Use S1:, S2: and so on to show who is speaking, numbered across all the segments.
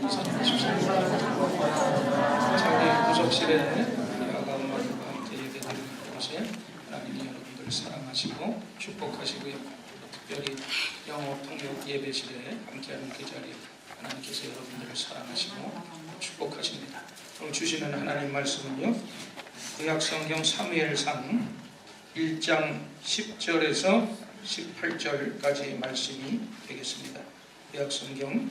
S1: 사랑하십시오. 자, 우리 구석실에 아가 엄마들과 함께 예배드리는 곳에 하나님이 여러분들을 사랑하시고 축복하시고요. 특별히 영어 통역 예배실에 함께하는 그 자리에 하나님께서 여러분들을 사랑하시고 축복하십니다. 오늘 주시는 하나님 말씀은요, 구약성경 사무엘상 1장 10절에서 18절까지의 말씀이 되겠습니다. 구약성경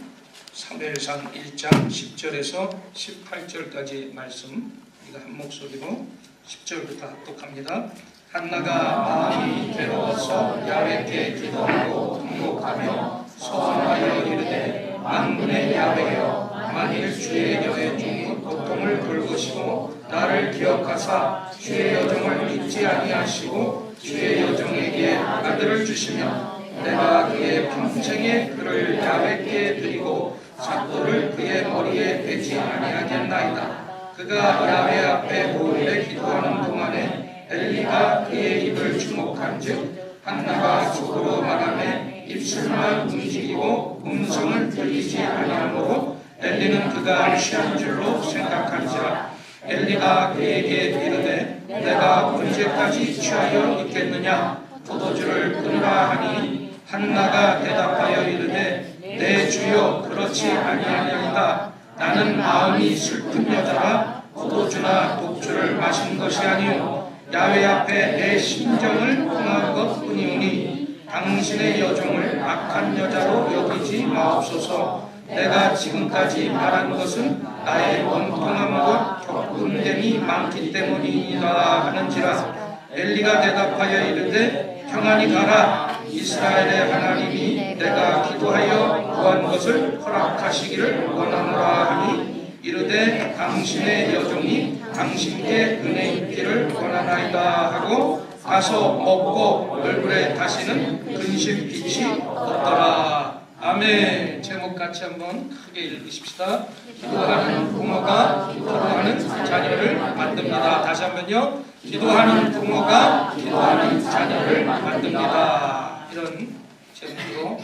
S1: 사무엘상 1장 10절에서 18절까지의 말씀, 우리가 한 목소리로 10절부터 합독합니다. 한나가 마음이 괴로워서 야훼께 기도하고 통곡하며 소원하여 이르되, 만군의 야훼여, 만일 주의 여의 중 고통을 돌보시고 나를 기억하사 주의 여종을 잊지 아니하시고 주의 여종에게 아들을 주시면 내가 그의 평생에 그를 야훼께 드리고 삭도를 그의 머리에 대지 아니하겠나이다. 그가 야훼 앞에 몰래 기도하는 동안에 엘리가 그의 입을 주목한즉 한나가 속으로 말하매 입술만 움직이고 음성을 들리지 아니하므로 엘리는 그가 취한 줄로 생각한지라. 엘리가 그에게 이르되, 내가 언제까지 취하여 있겠느냐? 포도주를 끊으라 하니 한나가 대답하여 이르되, 내 주여, 그렇지 아니하나이다. 나는 마음이 슬픈 여자라 포도주나 독주를 마신 것이 아니요 야훼 앞에 내 심정을 통한 것뿐이오니 당신의 여종을 악한 여자로 여기지 마옵소서. 내가 지금까지 말한 것은 나의 원통함과 격분됨이 많기 때문이니라 하는지라. 엘리가 대답하여 이르되, 평안히 가라. 이스라엘의 하나님이 내가 기도하여 구한 것을 허락하시기를 원하노라 하니 이르되, 당신의 여종이 당신께 은혜 입기를 원하나이다 하고 가서 먹고 얼굴에 다시는 근심 빛이 없더라. 아멘. 제목 같이 한번 크게 읽으십시다. 기도하는 부모가 기도하는 자녀를 만듭니다. 다시 한번요. 기도하는 부모가 기도하는 자녀를 만듭니다. 이런 제목으로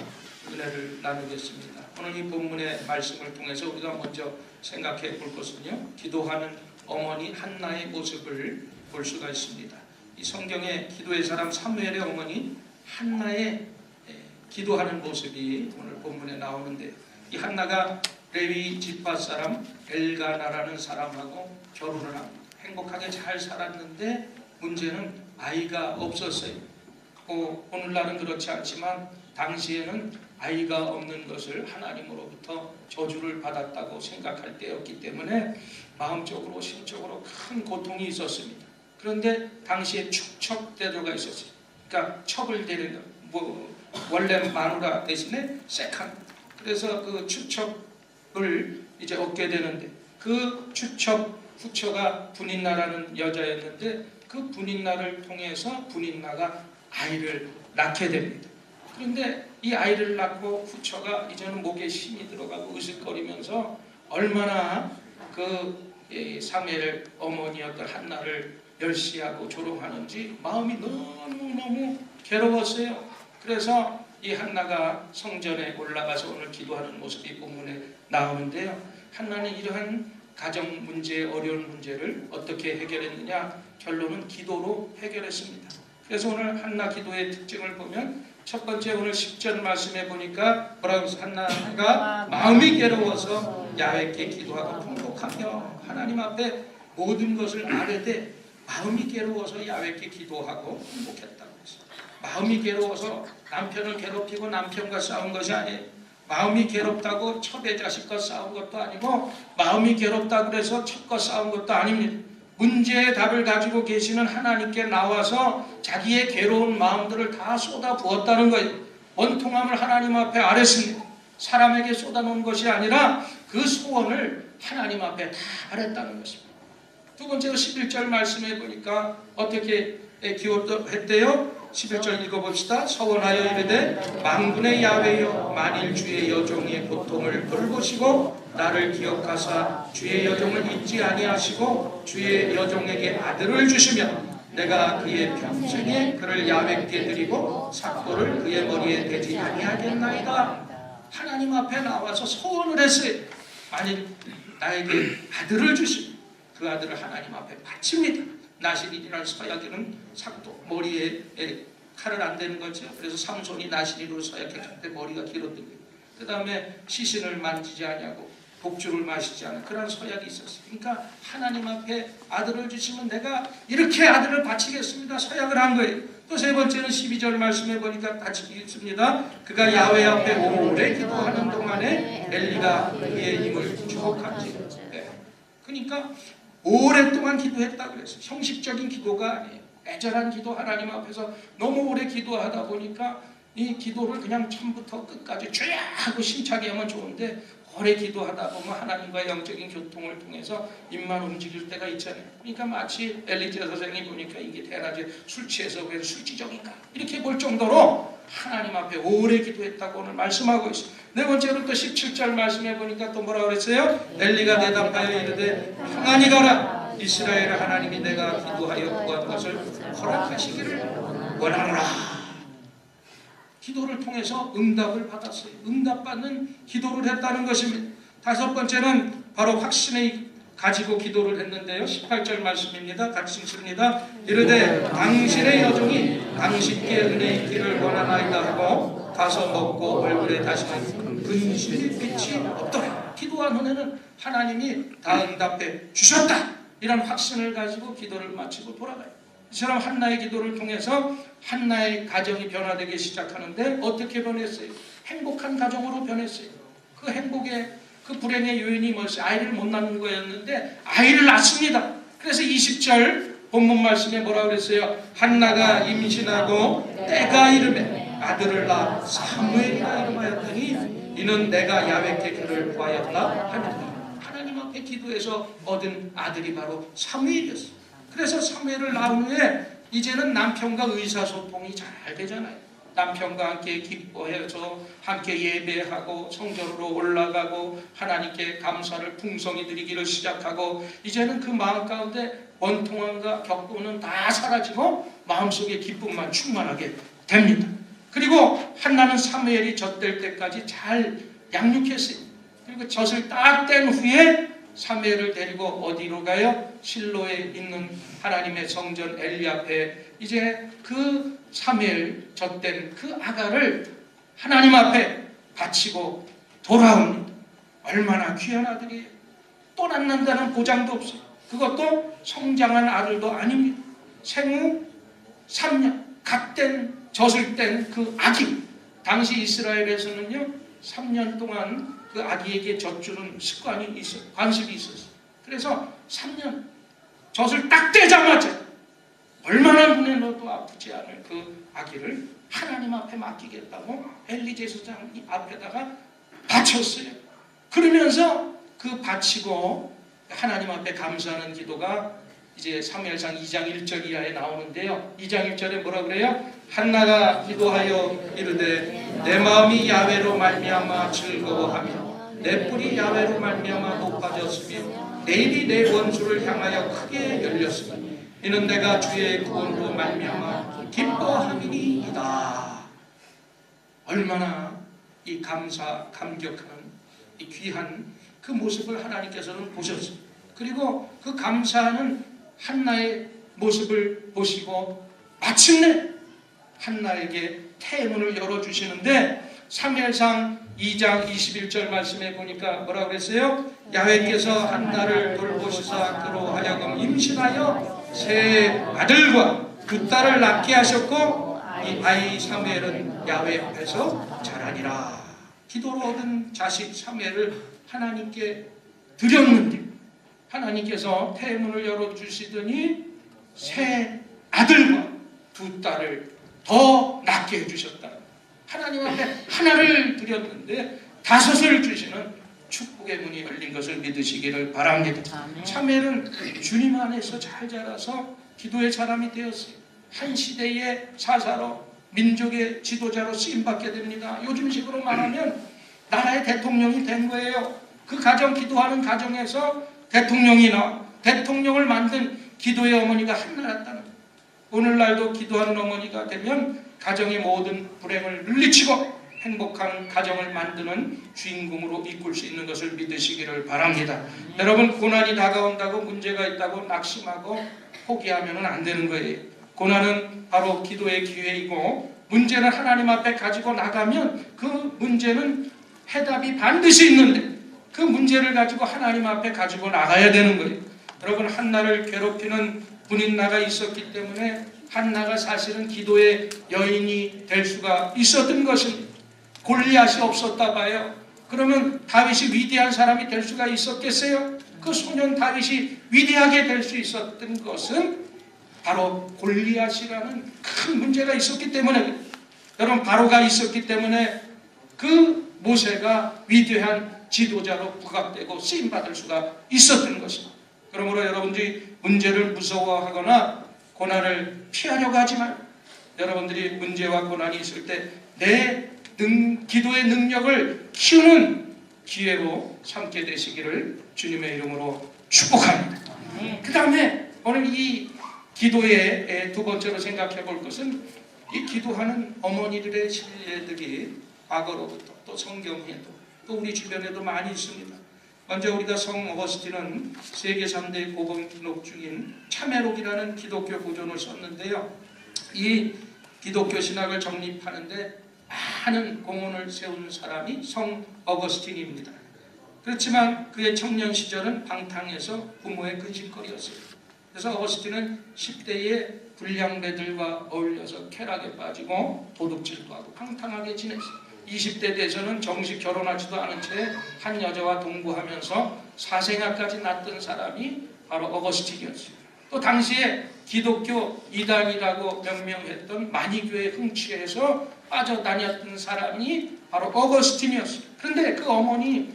S1: 은혜를 나누겠습니다. 오늘 이 본문의 말씀을 통해서 우리가 먼저 생각해 볼 것은요, 기도하는 어머니 한나의 모습을 볼 수가 있습니다. 이 성경의 기도의 사람 사무엘의 어머니 한나의 기도하는 모습이 오늘 본문에 나오는데, 이 한나가 레위 지파 사람 엘가나라는 사람하고 결혼을 합니다. 행복하게 잘 살았는데 문제는 아이가 없었어요. 오늘날은 그렇지 않지만 당시에는 아이가 없는 것을 하나님으로부터 저주를 받았다고 생각할 때였기 때문에 마음적으로 심적으로 큰 고통이 있었습니다. 그런데 당시에 축척대도가 있었어요. 그러니까 첩을 대리는 원래 마누라 대신에 세칸. 그래서 그 추척을 이제 얻게 되는데, 그 추척 후처가 분인나라는 여자였는데 그 분인나를 통해서 분인나가 아이를 낳게 됩니다. 그런데 이 아이를 낳고 후처가 이제는 목에 힘이 들어가고 으슥거리면서 얼마나 그 사무엘 어머니였던 한나를 멸시하고 조롱하는지 마음이 너무너무 괴로웠어요. 그래서 이 한나가 성전에 올라가서 오늘 기도하는 모습이 본문에 나오는데요, 한나는 이러한 가정 문제, 어려운 문제를 어떻게 해결했느냐? 결론은 기도로 해결했습니다. 그래서 오늘 한나 기도의 특징을 보면 첫 번째, 오늘 10절 말씀에 보니까 뭐라고 해서 한나가 마음이 괴로워서 야훼께 기도하고 통곡하며 하나님 앞에 모든 것을 아뢰되 마음이 괴로워서 야훼께 기도하고 통곡했다고 했어요. 마음이 괴로워서 남편을 괴롭히고 남편과 싸운 것이 아니에요. 마음이 괴롭다고 첩의 자식과 싸운 것도 아니고, 마음이 괴롭다고 그래서 첩과 싸운 것도 아닙니다. 문제의 답을 가지고 계시는 하나님께 나와서 자기의 괴로운 마음들을 다 쏟아 부었다는 거예요. 원통함을 하나님 앞에 아뢰습니다. 사람에게 쏟아놓은 것이 아니라 그 소원을 하나님 앞에 다 아뢰었다는 것입니다. 두 번째로 11절 말씀해 보니까 어떻게 기도했대요? 11절 읽어봅시다. 서원하여 이르되, 만군의 야훼여, 만일 주의 여종의 고통을 돌보시고 나를 기억하사 주의 여종을 잊지 아니하시고 주의 여종에게 아들을 주시면 내가 그의 평생에 그를 야훼께 드리고 삭도를 그의 머리에 대지 아니하겠나이다. 하나님 앞에 나와서 소원을 했어요. 만일 나에게 아들을 주시면 그 아들을 하나님 앞에 바칩니다. 나실인이라는 서약에는 삭도 머리에 칼을 안 대는 거죠. 그래서 삼손이 나실인으로 서약했는데 머리가 길었던 거예요. 그 다음에 시신을 만지지 않냐고 독주를 마시지 않은 그런 서약이 있었어요. 그러니까 하나님 앞에 아들을 주시면 내가 이렇게 아들을 바치겠습니다. 서약을 한 거예요. 또 세 번째는 12절 말씀해 보니까 같이 읽습니다. 그가 야훼 앞에 오래 기도하는 동안에 엘리가 그의 힘을 축복한지. 네. 그러니까 오랫동안 기도했다 그랬어요. 형식적인 기도가 아니에요. 애절한 기도, 하나님 앞에서 너무 오래 기도하다 보니까 이 기도를 그냥 처음부터 끝까지 쫙 하고 심차게 하면 좋은데 오래 기도하다 보면 하나님과의 영적인 교통을 통해서 입만 움직일 때가 있잖아요. 그러니까 마치 엘리제 선생이 보니까 이게 대낮에 술 취해서 왜 술지정인가 이렇게 볼 정도로 하나님 앞에 오래 기도했다고 오늘 말씀하고 있어요. 네 번째로 또 17절 말씀해 보니까 또 뭐라고 그랬어요? 엘리가 대답하여 이르되 평안히 가라. 이스라엘 하나님이 내가 기도하여 구한 것을 허락하시기를 원하노라. 기도를 통해서 응답을 받았어요. 응답받는 기도를 했다는 것입니다. 다섯 번째는 바로 확신을 가지고 기도를 했는데요. 18절 말씀입니다. 같이 읽습니다. 이르되 당신의 여종이 당신께 은혜 있기를 원하나이다 하고 가서 먹고 얼굴에 다시는 근심의 빛이 없더라. 기도한 후에는 하나님이 다 응답해 주셨다. 이런 확신을 가지고 기도를 마치고 돌아가요. 이처럼 한나의 기도를 통해서 한나의 가정이 변화되기 시작하는데 어떻게 변했어요? 행복한 가정으로 변했어요. 그 행복의 그 불행의 요인이 뭐였어요? 아이를 못 낳는 거였는데 아이를 낳습니다. 그래서 20절 본문 말씀에 뭐라고 그랬어요? 한나가 임신하고 때가 이르매 아들을 낳아 사무엘이라 이름하였더니 이는 내가 야훼께 그를 구하였다 하니라. 하나님 앞에 기도해서 얻은 아들이 바로 사무엘이었어요. 그래서 사무엘을 낳은 후에 이제는 남편과 의사소통이 잘 되잖아요. 남편과 함께 기뻐해서 함께 예배하고 성전으로 올라가고 하나님께 감사를 풍성히 드리기를 시작하고 이제는 그 마음 가운데 원통함과 격분은 다 사라지고 마음속에 기쁨만 충만하게 됩니다. 그리고 한나는 사무엘이 젖될 때까지 잘 양육했어요. 그리고 젖을 딱 뗀 후에 사무엘을 데리고 어디로 가요? 실로에 있는 하나님의 성전 엘리 앞에 이제 그 사무엘 젖된 그 아가를 하나님 앞에 바치고 돌아옵니다. 얼마나 귀한 아들이에요. 또 낳는다는 보장도 없어요. 그것도 성장한 아들도 아닙니다. 생후 3년 갓된 젖을 뗀 그 아기. 당시 이스라엘에서는요 3년 동안 그 아기에게 젖주는 습관이 있어요. 관습이 있었어요. 그래서 3년 젖을 딱 떼자마자 얼마나 눈에 넣어도 아프지 않을 그 아기를 하나님 앞에 맡기겠다고 엘리 제사장 앞에다가 바쳤어요. 그러면서 그 바치고 하나님 앞에 감사하는 기도가 이제 사무엘상 2장 1절 이하에 나오는데요. 2장 1절에 뭐라 그래요? 한나가 기도하여 이르되 내 마음이 야훼로 말미암아 즐거워하며 내 뿔이 야훼로 말미암아 높아졌으며 내 입이 내 원수를 향하여 크게 열렸으니 이는 내가 주의 구원으로 말미암아 기뻐함이니이다. 얼마나 이 감격하는 이 귀한 그 모습을 하나님께서는 보셨습니다. 그리고 그 감사하는 한나의 모습을 보시고 마침내 한나에게 태문을 열어주시는데 사무엘상 2장 21절 말씀에 보니까 뭐라고 그랬어요? 야훼께서 한나를 돌보시사 그로 하여금 임신하여 새 아들과 두 딸을 낳게 하셨고 이 아이 사무엘은 야훼 앞에서 자라니라. 기도로 얻은 자식 사무엘을 하나님께 드렸는데 하나님께서 태문을 열어주시더니 새 아들과 두 딸을 더 낳게 해주셨다. 하나님 앞에 하나를 드렸는데 다섯을 주시는 축복의 문이 열린 것을 믿으시기를 바랍니다. 사무엘은 주님 안에서 잘 자라서 기도의 사람이 되었어요. 한 시대의 사사로 민족의 지도자로 쓰임받게 됩니다. 요즘식으로 말하면 나라의 대통령이 된 거예요. 그 가정 기도하는 가정에서 대통령이나 대통령을 만든 기도의 어머니가 한나였다는 거예요. 오늘날도 기도하는 어머니가 되면 가정의 모든 불행을 물리치고 행복한 가정을 만드는 주인공으로 이끌 수 있는 것을 믿으시기를 바랍니다. 여러분, 고난이 다가온다고 문제가 있다고 낙심하고 포기하면 안 되는 거예요. 고난은 바로 기도의 기회이고, 문제는 하나님 앞에 가지고 나가면 그 문제는 해답이 반드시 있는데 그 문제를 가지고 하나님 앞에 가지고 나가야 되는 거예요. 여러분, 한나를 괴롭히는 분인나가 있었기 때문에 한나가 사실은 기도의 여인이 될 수가 있었던 것입니다. 골리앗이 없었다 봐요. 그러면 다윗이 위대한 사람이 될 수가 있었겠어요? 그 소년 다윗이 위대하게 될 수 있었던 것은 바로 골리앗이라는 큰 문제가 있었기 때문에, 여러분, 바로가 있었기 때문에 그 모세가 위대한 지도자로 부각되고 쓰임받을 수가 있었던 것입니다. 그러므로 여러분들이 문제를 무서워하거나 고난을 피하려고 하지 말고, 여러분들이 문제와 고난이 있을 때 내 기도의 능력을 키우는 기회로 삼게 되시기를 주님의 이름으로 축복합니다. 그 다음에 오늘 이 기도의 두 번째로 생각해 볼 것은, 이 기도하는 어머니들의 실례들이 과거로부터 또 성경에도 또 우리 주변에도 많이 있습니다. 먼저 우리가 성 어거스틴은 세계 3대 고번록 중인 참회록이라는 기독교 고전을 썼는데요. 이 기독교 신학을 정립하는데 많은 공헌을 세운 사람이 성 어거스틴입니다. 그렇지만 그의 청년 시절은 방탕해서 부모의 근심거리였어요. 그래서 어거스틴은 10대의 불량배들과 어울려서 쾌락에 빠지고 도둑질도 하고 방탕하게 지냈어요. 20대 돼서는 정식 결혼하지도 않은 채 한 여자와 동거하면서 사생아까지 낳던 사람이 바로 어거스틴이었어요. 또 당시에 기독교 이단이라고 명명했던 마니교에 흥취해서 빠져다녔던 사람이 바로 어거스틴이었어요. 그런데 그 어머니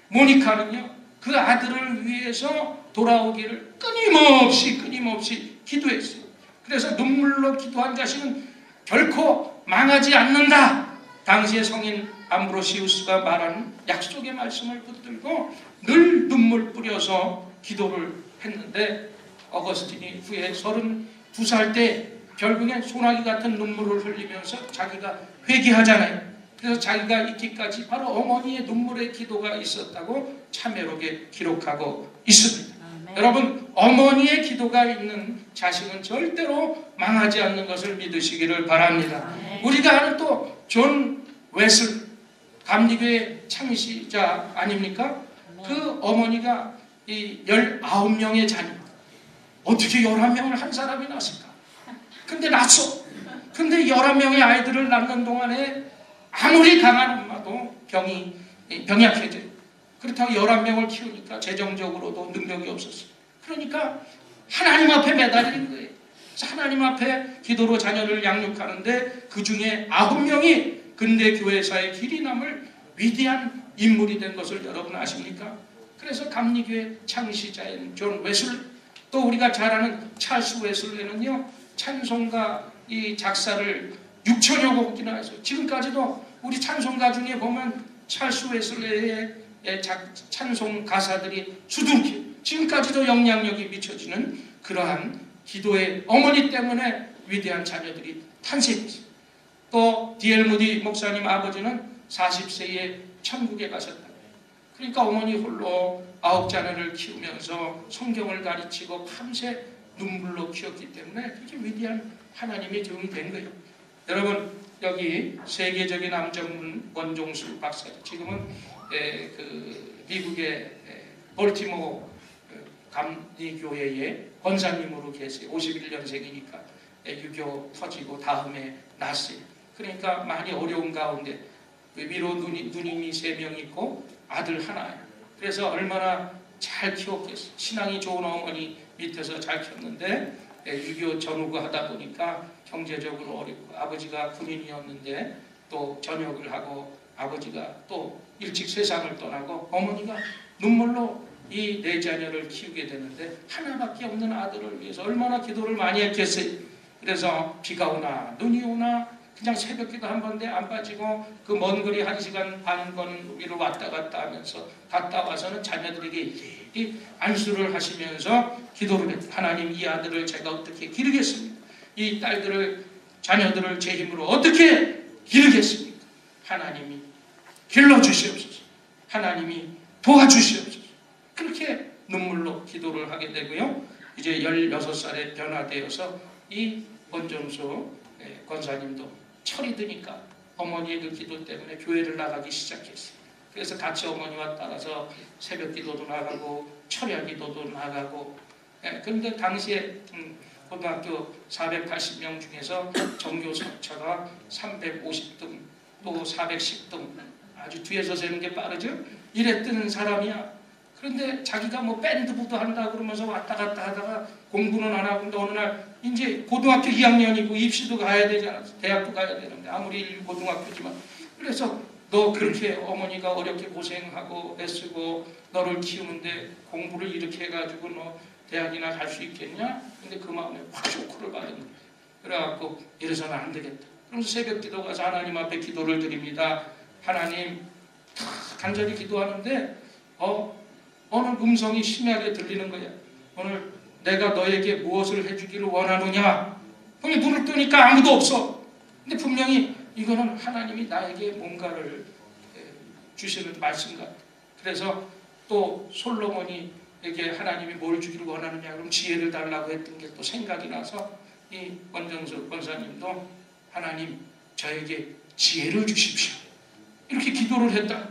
S1: 모니카는요, 그 아들을 위해서 돌아오기를 끊임없이 기도했어요. 그래서 눈물로 기도한 자식은 결코 망하지 않는다. 당시의 성인 암브로시우스가 말하는 약속의 말씀을 붙들고 늘 눈물 뿌려서 기도를 했는데, 어거스틴이 후에 32살 때 결국엔 소나기 같은 눈물을 흘리면서 자기가 회개하잖아요. 그래서 자기가 있기까지 바로 어머니의 눈물의 기도가 있었다고 참회록에 기록하고 있습니다. 여러분, 어머니의 기도가 있는 자식은 절대로 망하지 않는 것을 믿으시기를 바랍니다. 우리가 아는 또 존 웨슬 감리교의 창시자 아닙니까? 그 어머니가 이 19명의 자녀, 어떻게 11명을 한 사람이 낳았을까? 근데 낳았어. 근데 11명의 아이들을 낳는 동안에 아무리 강한 엄마도 병약해져요. 그렇다고 11명을 키우니까 재정적으로도 능력이 없었어요. 그러니까 하나님 앞에 매달린 거예요. 그래서 하나님 앞에 기도로 자녀를 양육하는데 그 중에 9명이 근대 교회사의 길이 남을 위대한 인물이 된 것을 여러분 아십니까? 그래서 감리교의 창시자인 존 웨슬리, 또 우리가 잘 아는 찰스 웨슬리는요, 찬송가 이 작사를 6천여 곡이나 해서 지금까지도 우리 찬송가 중에 보면 찰스 웨슬리의 찬송 가사들이 수두룩해요. 지금까지도 영향력이 미쳐지는 그러한 기도의 어머니 때문에 위대한 자녀들이 탄생했어요. 또 D.L. 무디 목사님 아버지는 40세에 천국에 가셨다. 그러니까 어머니 홀로 9자녀를 키우면서 성경을 가르치고 밤새 눈물로 키웠기 때문에 그렇게 위대한 하나님의 종이 된 거예요. 여러분, 여기 세계적인 암전문 원종수 박사, 지금은 미국의 볼티모어 감리교회의 권사님으로 계세요. 51년생이니까 유교 터지고 다음에 났어요. 그러니까 많이 어려운 가운데 위로 누님이 3명 있고 아들 하나예요. 그래서 얼마나 잘 키웠겠어요. 신앙이 좋은 어머니 밑에서 잘 키웠는데 유교 전후고 하다 보니까 경제적으로 어렵고, 아버지가 군인이었는데 또 전역을 하고 아버지가 또 일찍 세상을 떠나고 어머니가 눈물로 이 4자녀를 키우게 되는데 하나밖에 없는 아들을 위해서 얼마나 기도를 많이 했겠어요. 그래서 비가 오나 눈이 오나 그냥 새벽기도 한 번데 안 빠지고 그 먼 거리 1시간 반 거리를 왔다 갔다 하면서 갔다 와서는 자녀들에게 일일이 안수를 하시면서 기도를 했다. 하나님, 이 아들을 제가 어떻게 기르겠습니까? 이 딸들을, 자녀들을 제 힘으로 어떻게 기르겠습니까? 하나님이 길러주시옵소서. 하나님이 도와주시옵소서. 그렇게 눈물로 기도를 하게 되고요. 이제 16살에 변화되어서 이 원정수 권사님도 철이 드니까 어머니의 그 기도 때문에 교회를 나가기 시작했어요. 그래서 같이 어머니와 따라서 새벽 기도도 나가고 철야 기도도 나가고. 그런데 당시에 고등학교 480명 중에서 전교 석차가 350등 또 410등, 아주 뒤에서 세는 게 빠르죠. 이랬던 사람이야. 그런데 자기가 뭐 밴드부도 한다 그러면서 왔다 갔다 하다가 공부는 안 하고, 근데 어느 날 이제 고등학교 2학년이고 입시도 가야 되잖아. 대학도 가야 되는데 아무리 고등학교지만. 그래서 너 그렇게 어머니가 어렵게 고생하고 애쓰고 너를 키우는데 공부를 이렇게 해가지고 너 대학이나 갈 수 있겠냐? 근데 그 마음에 확 쇼크를 받은 거예요. 그래갖고 이래서는 안 되겠다. 그러면서 새벽 기도 가서 하나님 앞에 기도를 드립니다. 하나님, 간절히 기도하는데 어느 음성이 심하게 들리는 거야. 오늘 내가 너에게 무엇을 해주기를 원하느냐? 그럼 눈을 뜨니까 아무도 없어. 근데 분명히 이거는 하나님이 나에게 뭔가를 주시는 말씀 같아. 그래서 또 솔로몬이에게 하나님이 뭘 주기를 원하느냐, 그럼 지혜를 달라고 했던 게 또 생각이 나서 이 원정수 권사님도 하나님 저에게 지혜를 주십시오. 이렇게 기도를 했다.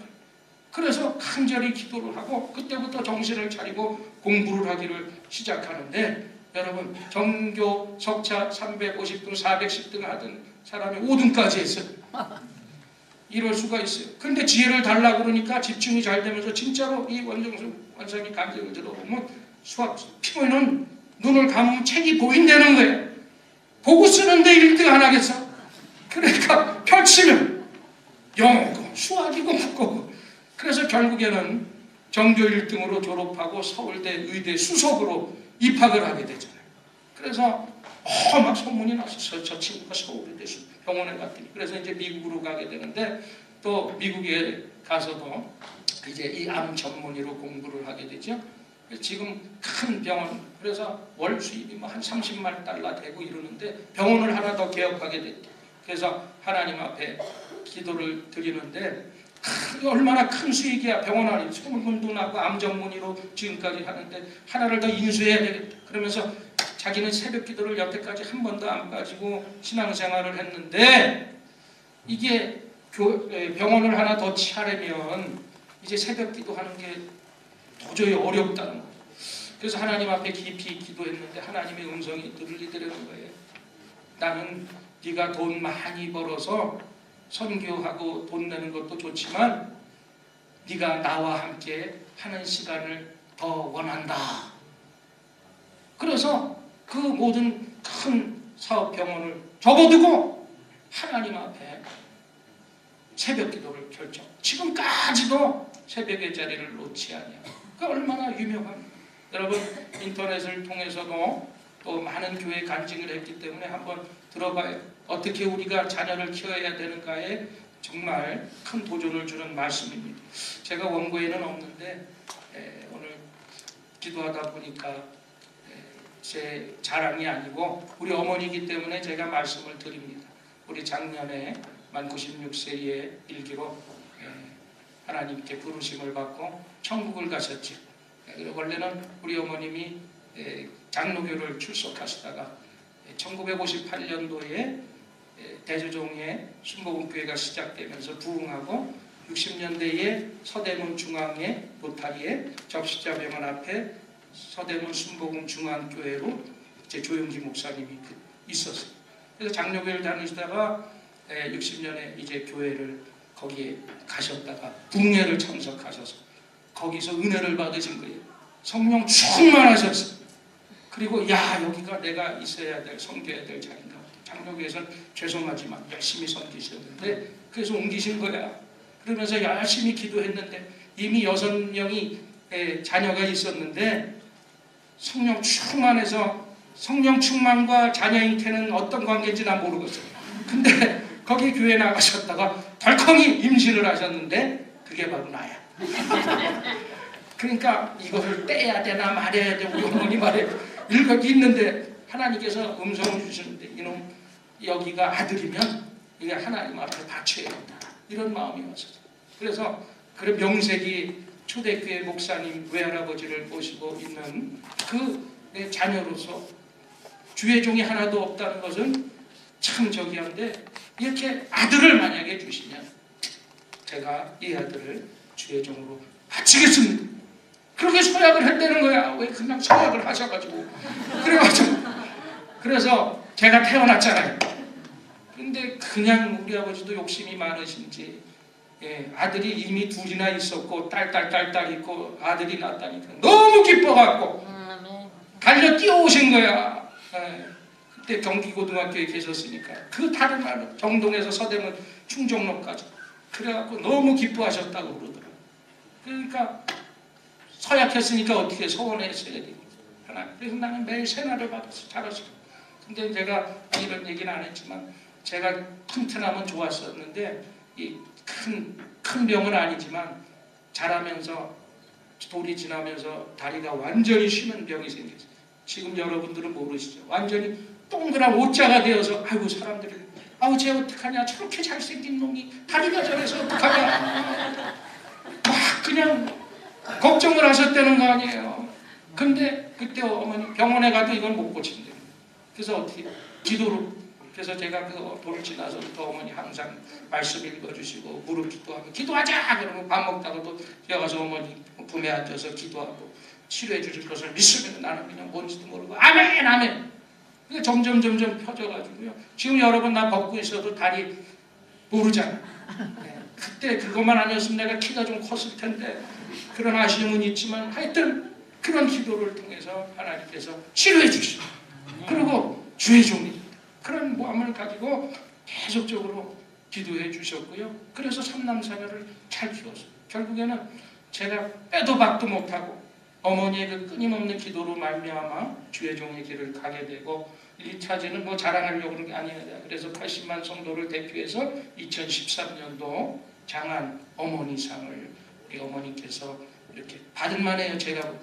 S1: 그래서 간절히 기도를 하고 그때부터 정신을 차리고 공부를 하기를 시작하는데, 여러분 전교 석차 350등 410등 하던 사람이 5등까지 했어요. 이럴 수가 있어요. 그런데 지혜를 달라고 그러니까 집중이 잘 되면서 진짜로 이 원정수 원사님 감정을 들어보면 수학 피고는 눈을 감으면 책이 보인다는 거예요. 보고 쓰는데 1등 안 하겠어? 그러니까 펼치면 영어고 수학이고 국어고. 그래서 결국에는 전교 1등으로 졸업하고 서울대 의대 수석으로 입학을 하게 되잖아요. 그래서 막 소문이 났었어요. 저 친구가 서울대 병원에 갔더니. 그래서 이제 미국으로 가게 되는데, 또 미국에 가서도 이제 이 암 전문의로 공부를 하게 되죠. 지금 큰 병원, 그래서 월 수입이 뭐 한 30만 달러 되고 이러는데 병원을 하나 더 개업하게 됐대. 그래서 하나님 앞에 기도를 드리는데, 얼마나 큰 수익이야. 병원 안에 소문도 나고 암 전문의로 지금까지 하는데 하나를 더 인수해야 되겠다. 그러면서 자기는 새벽 기도를 여태까지 한 번도 안 빠지고 신앙생활을 했는데, 이게 병원을 하나 더 차리면 이제 새벽 기도하는 게 도저히 어렵다는 거예요. 그래서 하나님 앞에 깊이 기도했는데 하나님의 음성이 들리더라는 거예요. 나는 네가 돈 많이 벌어서 선교하고 돈 내는 것도 좋지만 네가 나와 함께 하는 시간을 더 원한다. 그래서 그 모든 큰 사업 병원을 접어두고 하나님 앞에 새벽 기도를 결정. 지금까지도 새벽의 자리를 놓지 않냐. 그 얼마나 유명한. 여러분 인터넷을 통해서도 또 많은 교회 간증을 했기 때문에 한번 들어봐요. 어떻게 우리가 자녀를 키워야 되는가에 정말 큰 도전을 주는 말씀입니다. 제가 원고에는 없는데 오늘 기도하다 보니까 제 자랑이 아니고 우리 어머니이기 때문에 제가 말씀을 드립니다. 우리 작년에 만 96세의 일기로 하나님께 부르심을 받고 천국을 가셨죠. 원래는 우리 어머님이 장로교를 출석하시다가 1958년도에 대주종의 순복음교회가 시작되면서 부흥하고 60년대에 서대문 중앙의 로타리에 접시자병원 앞에 서대문 순복음 중앙교회로 이제 조용기 목사님이 있었어요. 그래서 장로교회를 다니시다가 60년에 이제 교회를 거기에 가셨다가 부흥회를 참석하셔서 거기서 은혜를 받으신 거예요. 성령 충만하셨어요. 그리고 여기가 내가 있어야 될, 섬겨야 될 자리인가. 장로교에서는 죄송하지만 열심히 섬기셨는데 그래서 옮기신 거야. 그러면서 열심히 기도했는데 이미 6명이 자녀가 있었는데 성령 충만해서, 성령 충만과 자녀 잉태는 어떤 관계인지 난 모르겠어요. 근데 거기 교회 나가셨다가 덜컹이 임신을 하셨는데 그게 바로 나야. 그러니까 이거를 떼야 되나 말해야 되나 우리 어머니 말에 있는데 하나님께서 음성을 주시는데 이놈 여기가 아들이면 이게 하나님 앞에 바쳐야 된다. 이런 마음이 왔었어요. 그래서 그 명색이 초대교회 목사님 외할아버지를 모시고 있는 그 자녀로서 주의 종이 하나도 없다는 것은 참 저기한데, 이렇게 아들을 만약에 주시면 제가 이 아들을 주의 종으로 바치겠습니다. 그렇게 서약을 했다는 거야. 왜 그냥 서약을 하셔가지고. 그래서 제가 태어났잖아요. 근데 그냥 우리 아버지도 욕심이 많으신지, 아들이 이미 둘이나 있었고 딸 있고 아들이 낳았다니까 너무 기뻐갖고 달려 뛰어오신 거야. 그때 경기고등학교에 계셨으니까 그 다른 나라 정동에서 서대문 충정로까지 그래갖고 너무 기뻐하셨다고 그러더라고요. 그러니까 서약했으니까 어떻게 서원했어야 되니까. 그래서 나는 매일 새날을 받아서 자랐어요. 근데 제가 이런 얘기는 안 했지만 제가 튼튼하면 좋았었는데 이 큰 병은 아니지만 자라면서 돌이 지나면서 다리가 완전히 쉬는 병이 생겼어요. 지금 여러분들은 모르시죠. 완전히 동그란 오자가 되어서 아이고 사람들이 아우 쟤 어떡하냐 저렇게 잘생긴 놈이 다리가 저래서 어떡하냐 막 그냥 걱정을 하셨다는 거 아니에요. 근데 그때 어머니 병원에 가도 이건 못 고친대요. 그래서 어떻게 기도로, 그래서 제가 그 돌을 지나서부터 어머니 항상 말씀 읽어주시고 무릎 기도하고 기도하자 그러면 밥 먹다가도 뛰어가서 어머니 품에 앉아서 기도하고 치료해 주실 것을 믿으면 나는 그냥 뭔지도 모르고 아멘 아멘. 그러니까 점점 펴져가지고요. 지금 여러분 나 벗고 있어도 다리 모르잖아. 그때 그것만 아니었으면 내가 키가 좀 컸을 텐데 그런 아쉬움은 있지만 하여튼 그런 기도를 통해서 하나님께서 치료해 주시고 그리고 주의 종이 그런 마음을 가지고 계속적으로 기도해 주셨고요. 그래서 삼남사녀를 잘 키웠어요. 결국에는 제가 빼도 박도 못하고 어머니의 그 끊임없는 기도로 말미암아 주의 종의 길을 가게 되고 1차지는 뭐 자랑하려고 그런 게 아니에요. 그래서 80만 성도를 대표해서 2013년도 장안 어머니상을 우리 어머니께서 이렇게 받을 만해요. 제가.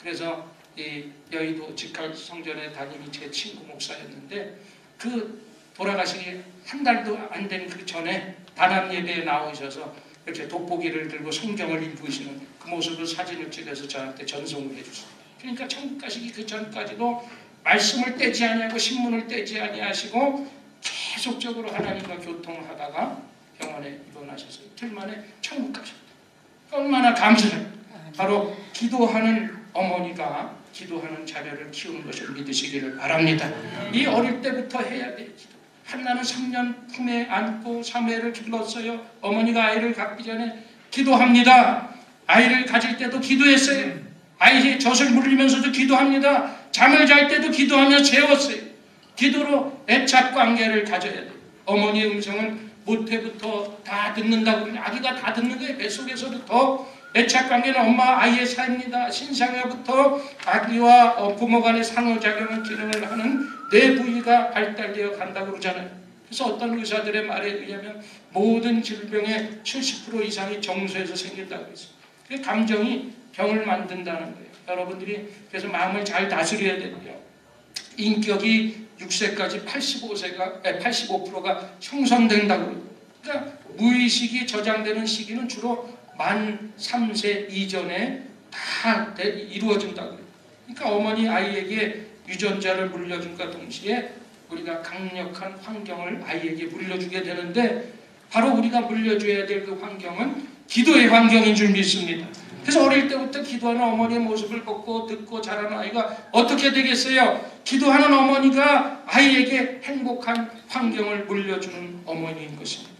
S1: 그래서 이 여의도 직할 성전에 담임이 제 친구 목사였는데 그 돌아가시기 한 달도 안 된 그 전에 단합 예배에 나오셔서 이렇게 돋보기를 들고 성경을 읽으시는 그 모습을 사진을 찍어서 저한테 전송을 해주셨어요. 그러니까 천국 가시기 그 전까지도 말씀을 떼지 아니하고 신문을 떼지 아니하시고 계속적으로 하나님과 교통하다가 병원에 입원하셔서 이틀 만에 천국 가셨다. 얼마나 감사해요. 바로 기도하는 어머니가 기도하는 자녀를 키우는 것을 믿으시기를 바랍니다. 이 어릴 때부터 해야 돼. 한나는 3년 품에 안고 사무엘을 길렀어요. 어머니가 아이를 갖기 전에 기도합니다. 아이를 가질 때도 기도했어요. 아이의 젖을 물리면서도 기도합니다. 잠을 잘 때도 기도하며 재웠어요. 기도로 애착 관계를 가져야 돼요. 어머니의 음성은 모태부터 다 듣는다고 그러면 아기가 다 듣는 거예요. 뱃속에서부터 애착 관계는 엄마 아이의 사이입니다. 신생아부터 아기와 부모 간의 상호작용을 기능을 하는 뇌 부위가 발달되어 간다고 그러잖아요. 그래서 어떤 의사들의 말에 의하면 모든 질병의 70% 이상이 정서에서 생긴다고 했어요. 그 감정이 병을 만든다는 거예요. 여러분들이 그래서 마음을 잘 다스려야 되고요. 인격이 6세까지 85%가 형성된다고 그래요. 그러니까 무의식이 저장되는 시기는 주로 만 3세 이전에 다 이루어진다고 해요. 그러니까 어머니 아이에게 유전자를 물려준과 동시에 우리가 강력한 환경을 아이에게 물려주게 되는데 바로 우리가 물려줘야 될 그 환경은 기도의 환경인 줄 믿습니다. 그래서 어릴 때부터 기도하는 어머니의 모습을 보고 듣고 자라는 아이가 어떻게 되겠어요? 기도하는 어머니가 아이에게 행복한 환경을 물려주는 어머니인 것입니다.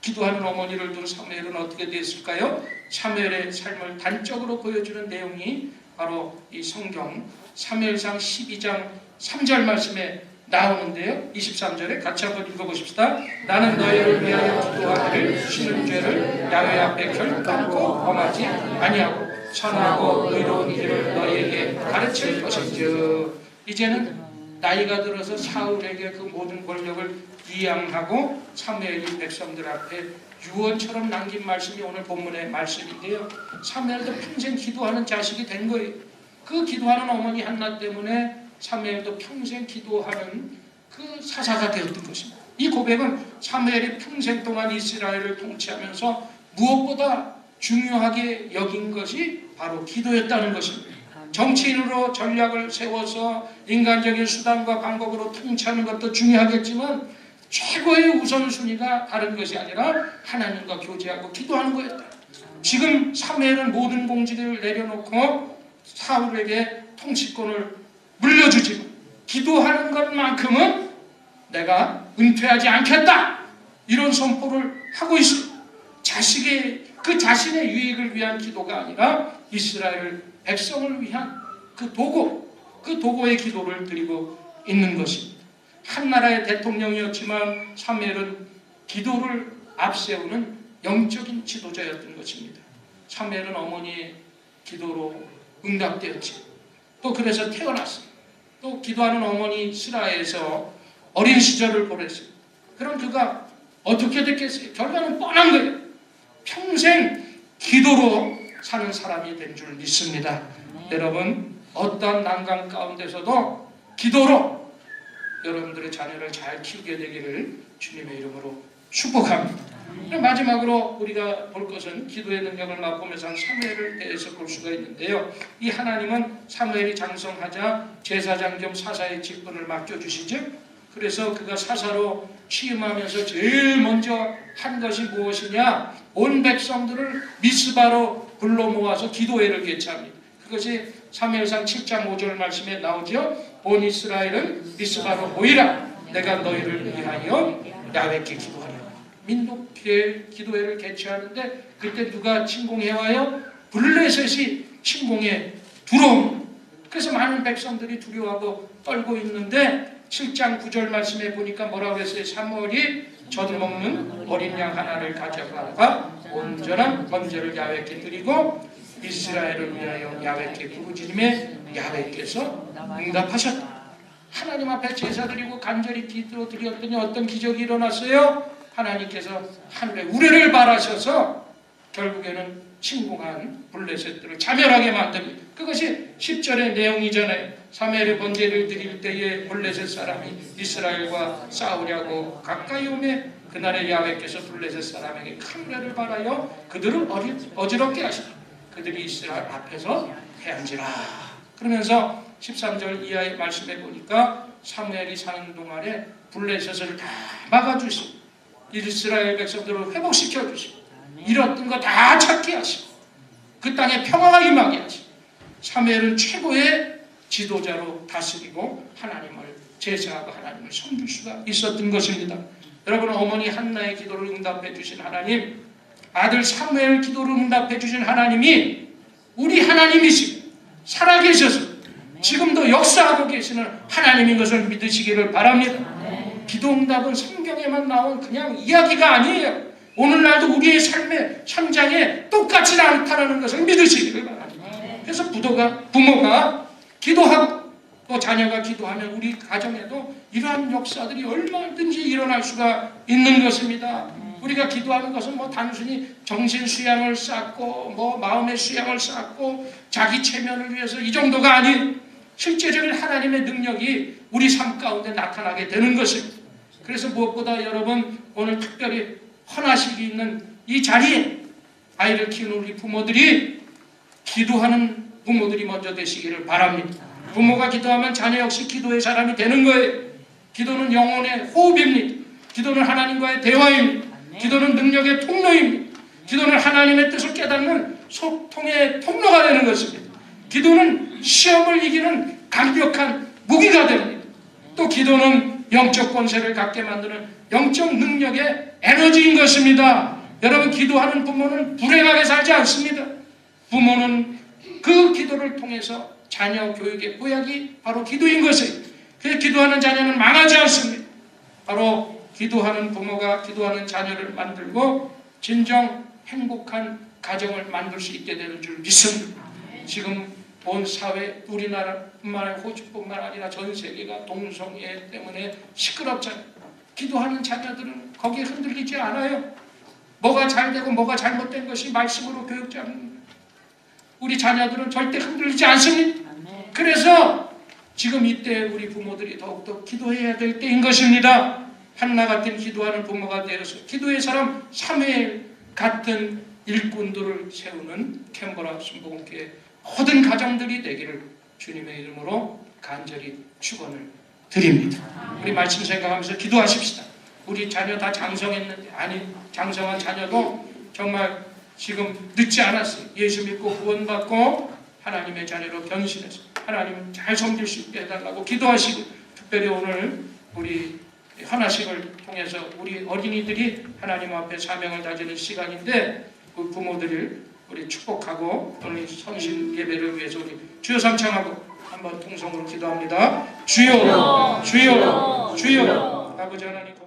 S1: 기도하는 어머니를 둔 사무엘은 어떻게 됐을까요? 사무엘의 삶을 단적으로 보여주는 내용이 바로 이 성경 사무엘상 12장 3절 말씀에 나오는데요. 23절에 같이 한번 읽어보십시다. 나는 너희를 위하여 기도하기를 쉬는 죄를 야훼 앞에 결단코 범하지 아니하고 선하고 의로운 길을 너희에게 가르칠 것인즉. 이제는 나이가 들어서 사울에게 그 모든 권력을 이양하고 사무엘이 백성들 앞에 유언처럼 남긴 말씀이 오늘 본문의 말씀인데요. 사무엘도 평생 기도하는 자식이 된 거예요. 그 기도하는 어머니 한나 때문에 사무엘도 평생 기도하는 그 사사가 되었던 것입니다. 이 고백은 사무엘이 평생 동안 이스라엘을 통치하면서 무엇보다 중요하게 여긴 것이 바로 기도였다는 것입니다. 정치인으로 전략을 세워서 인간적인 수단과 방법으로 통치하는 것도 중요하겠지만 최고의 우선순위가 다른 것이 아니라 하나님과 교제하고 기도하는 거였다. 지금 사무엘은 모든 공직을 내려놓고 사울에게 통치권을 물려주지만 기도하는 것만큼은 내가 은퇴하지 않겠다, 이런 선포를 하고 있습니다. 자신의 유익을 위한 기도가 아니라 이스라엘 백성을 위한 그 도고의 기도를 드리고 있는 것입니다. 한 나라의 대통령이었지만 사무엘은 기도를 앞세우는 영적인 지도자였던 것입니다. 사무엘은 어머니의 기도로 응답되었지. 또 그래서 태어났습니다. 또 기도하는 어머니 스라에서 어린 시절을 보냈어요. 그럼 그가 어떻게 됐겠어요? 결과는 뻔한 거예요. 평생 기도로 사는 사람이 된 줄 믿습니다. 여러분, 어떤 난관 가운데서도 기도로 여러분들의 자녀를 잘 키우게 되기를 주님의 이름으로 축복합니다. 마지막으로 우리가 볼 것은 기도의 능력을 맛보면서 사무엘을 대해서 볼 수가 있는데요. 이 하나님은 사무엘이 장성하자 제사장 겸 사사의 직분을 맡겨주시죠. 그래서 그가 사사로 취임하면서 제일 먼저 한 것이 무엇이냐? 온 백성들을 미스바로 불러 모아서 기도회를 개최합니다. 그것이 사무엘상 7장 5절 말씀에 나오죠. 온 이스라엘은 미스바로 모이라. 내가 너희를 위하여 야훼께 기도하라. 민족회 기도회를 개최하는데 그때 누가 침공해와요? 블레셋이 침공해 들어옵니다. 그래서 많은 백성들이 두려워하고 떨고 있는데 7장 9절 말씀에 보니까 뭐라고 했어요? 사무엘이 젖 먹는 어린 양 하나를 가져가다가 온전한 번제를 야훼께 드리고 이스라엘을 위하여 야훼께 부르짖음에 야훼께서 응답하셨다. 하나님 앞에 제사 드리고 간절히 기도 드렸더니 어떤 기적이 일어났어요? 하나님께서 하늘의 우레를 바라셔서 결국에는 침공한 블레셋들을 자멸하게 만듭니다. 그것이 10절의 내용이잖아요. 사무엘의 번제를 드릴 때에 블레셋 사람이 이스라엘과 싸우려고 가까이 오매 그날의 야훼께서 블레셋 사람에게 큰 우레를 발하여 그들을 어지럽게 하시다. 그들이 이스라엘 앞에서 패한지라. 그러면서 13절 이하의 말씀에 보니까 사무엘이 사는 동안에 블레셋을 다 막아주시고 이스라엘 백성들을 회복시켜 주시고 잃었던 거 다 찾게 하시고 그 땅에 평화가 임하게 하시고 사무엘은 최고의 지도자로 다스리고 하나님을 제사하고 하나님을 섬길 수가 있었던 것입니다. 여러분, 어머니 한나의 기도를 응답해 주신 하나님, 아들 사무엘 기도를 응답해 주신 하나님이 우리 하나님이시고 살아계셔서 지금도 역사하고 계시는 하나님인 것을 믿으시기를 바랍니다. 기도 응답은 성경에만 나온 그냥 이야기가 아니에요. 오늘날도 우리의 삶의 현장에 똑같지 않다는 것을 믿으시기를 바랍니다. 그래서 부모가 기도하고 또 자녀가 기도하면 우리 가정에도 이러한 역사들이 얼마든지 일어날 수가 있는 것입니다. 우리가 기도하는 것은 단순히 정신 수양을 쌓고 마음의 수양을 쌓고 자기 체면을 위해서 이 정도가 아닌 실제적인 하나님의 능력이 우리 삶 가운데 나타나게 되는 것입니다. 그래서 무엇보다 여러분, 오늘 특별히 헌화식이 있는 이 자리에 아이를 키우는 우리 부모들이 기도하는 부모들이 먼저 되시기를 바랍니다. 부모가 기도하면 자녀 역시 기도의 사람이 되는 거예요. 기도는 영혼의 호흡입니다. 기도는 하나님과의 대화입니다. 기도는 능력의 통로입니다. 기도는 하나님의 뜻을 깨닫는 소통의 통로가 되는 것입니다. 기도는 시험을 이기는 강력한 무기가 됩니다. 또 기도는 영적 권세를 갖게 만드는 영적 능력의 에너지인 것입니다. 여러분, 기도하는 부모는 불행하게 살지 않습니다. 부모는 그 기도를 통해서 자녀 교육의 보약이 바로 기도인 것이에요. 그래서 기도하는 자녀는 망하지 않습니다. 바로 기도하는 부모가 기도하는 자녀를 만들고 진정 행복한 가정을 만들 수 있게 되는 줄 믿습니다. 지금 온 사회, 우리나라뿐만 아니라 호주뿐만 아니라 전 세계가 동성애 때문에 시끄럽잖아요. 기도하는 자녀들은 거기에 흔들리지 않아요. 뭐가 잘되고 뭐가 잘못된 것이 말씀으로 교육자입니다. 우리 자녀들은 절대 흔들리지 않습니다. 그래서 지금 이때 우리 부모들이 더욱더 기도해야 될 때인 것입니다. 한나 같은 기도하는 부모가 되어서 기도의 사람 사무엘 같은 일꾼들을 세우는 캔버라 순복음교회 모든 가정들이 되기를 주님의 이름으로 간절히 축원을 드립니다. 우리 말씀 생각하면서 기도하십시다. 우리 자녀 다 장성했는데, 아니 장성한 자녀도 정말 지금 늦지 않았어요. 예수 믿고 구원받고 하나님의 자녀로 변신해서 하나님 잘 섬길 수 있게 해달라고 기도하시고, 특별히 오늘 우리 헌화식을 통해서 우리 어린이들이 하나님 앞에 사명을 다지는 시간인데, 그 부모들을 우리 축복하고 오늘 성신 예배를 위해서 우리 주여 삼창하고 한번 통성으로 기도합니다. 주여, 주여, 주여, 아버지 하나님.